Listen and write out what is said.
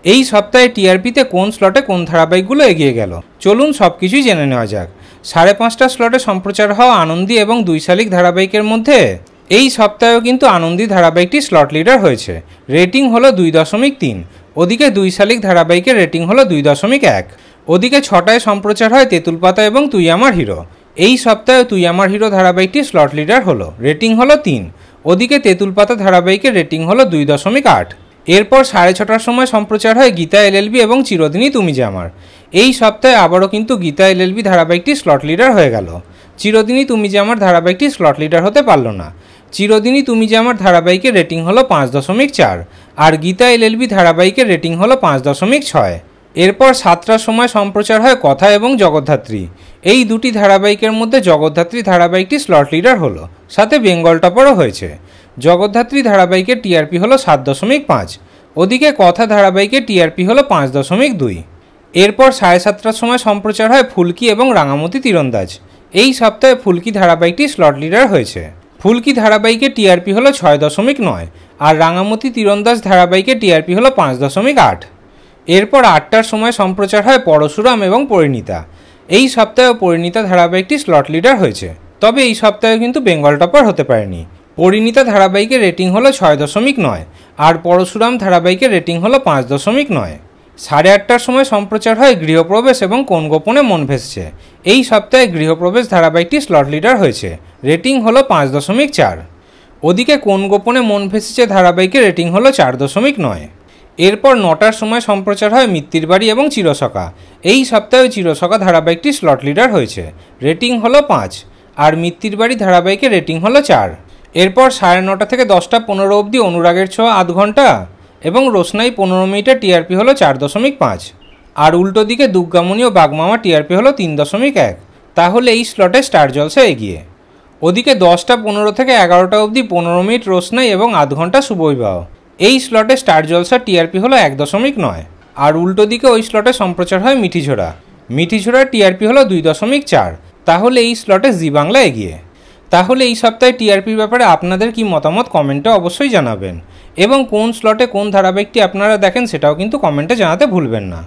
এই সপ্তাহে টিআরপিতে কোন স্লটে কোন ধারাবাহিকগুলো এগিয়ে গেল চলুন সবকিছুই জেনে নেওয়া যাক। 5:30 স্লটে সম্প্রচার হওয়া আনন্দী এবং 2 শালিক ধারাবাহিকের মধ্যে এই সপ্তাহেও কিন্তু আনন্দী ধারাবাহিকটি স্লট লিডার হয়েছে। রেটিং হলো 2.3। ওদিকে 2 শালিক ধারাবাহিকের রেটিং হলো 2.1। ওদিকে 6টায় সম্প্রচার হয় তেঁতুল পাতা এবং তুই আমার হিরো। এই সপ্তাহে তুই আমার হিরো ধারাবাহিকটি স্লট লিডার হলো, রেটিং হলো 3। ওদিকে তেঁতুল পাতা ধারাবাহিকের রেটিং হলো 2.8। এরপর 6:30টার সময় সম্প্রচার হয় গীতা এলএলবি এবং চিরদিনই তুমি যে আমার। এই সপ্তাহে আবারও কিন্তু গীতা এলএলবি ধারাবাহিকটি স্লট লিডার হয়ে গেল। চিরদিনই তুমি যে আমার ধারাবাহিকটি স্লট লিডার হতে পারল না। চিরদিনই তুমি যে আমার ধারাবাহিকের রেটিং হলো 5.4 আর গীতা এলএলবি ধারাবাহিকের রেটিং হলো 5.6। এরপর 7টার সময় সম্প্রচার হয় কথা এবং জগদ্ধাত্রী। এই দুটি ধারাবাহিকের মধ্যে জগদ্ধাত্রী ধারাবাহিকটি স্লট লিডার হলো, সাথে বেঙ্গল টপারও হয়েছে। জগদ্ধাত্রী ধারাবাহিকের টিআরপি হলো 7.5। ওদিকে কথা ধারাবাহিকের টিআরপি হলো 5.2। এরপর 7:30টার সময় সম্প্রচার হয় ফুলকি এবং রাঙামতি তীরন্দাজ। এই সপ্তাহে ফুলকি ধারাবাহিকটি স্লট লিডার হয়েছে। ফুলকি ধারাবাহিকের টিআরপি হলো 6.9 আর রাঙামতি তীরন্দাজ ধারাবাহিকের টিআরপি হলো 5.8। এরপর 8টার সময় সম্প্রচার হয় পরশুরাম এবং পরিণীতা। এই সপ্তাহে পরিণীতা ধারাবাহিকটি স্লট লিডার হয়েছে, তবে এই সপ্তাহে কিন্তু বেঙ্গল টপার হতে পারেনি। পরিণীতা ধারাবাহিকের রেটিং হলো 6.9 আর পরশুরাম ধারাবাহিকের রেটিং হলো 5.9। 8:30টার সময় সম্প্রচার হয় গৃহপ্রবেশ এবং কোন গোপনে মন ভেসেছে। এই সপ্তাহে গৃহপ্রবেশ ধারাবাহিকটি স্লট লিডার হয়েছে, রেটিং হলো 5.4। ওদিকে কোন গোপনে মন ভেসেছে ধারাবাহিকের রেটিং হলো 4.9। এরপর 9টার সময় সম্প্রচার হয় মিত্তির বাড়ি এবং চিরসখা। এই সপ্তাহে চিরসখা ধারাবাহিকটি স্লট লিডার হয়েছে, রেটিং হলো 5 আর মিত্তির বাড়ি ধারাবাহিকের রেটিং হলো 4। এরপর 9:30 থেকে 10:15 অবধি অনুরাগের ছোঁয়া আধ ঘন্টা এবং রোশনাই 15 মিনিটের টিআরপি হলো 4.5 আর উল্টো দিকে দুর্গামণি ও বাগমামা টিআরপি হলো 3.1। তাহলে এই স্লটে স্টার জলসা এগিয়ে। ওদিকে 10:15 থেকে 11টা অবধি 15 মিনিট রোশনাই এবং আধ ঘন্টা শুভবিবাহ। এই স্লটে স্টার জলসার টিআরপি হলো 1.9 আর উল্টো দিকে ওই স্লটে সম্প্রচার হয় মিঠিঝোড়া। মিঠিঝোড়ার টিআরপি হলো 2.4। তাহলে এই স্লটে জি বাংলা এগিয়ে। তাহলে এই সপ্তাহে টিআরপির ব্যাপারে আপনাদের কি মতামত কমেন্টে অবশ্যই জানাবেন এবং কোন স্লটে কোন ধারাবাহিকটি আপনারা দেখেন সেটাও কিন্তু কমেন্টে জানাতে ভুলবেন না।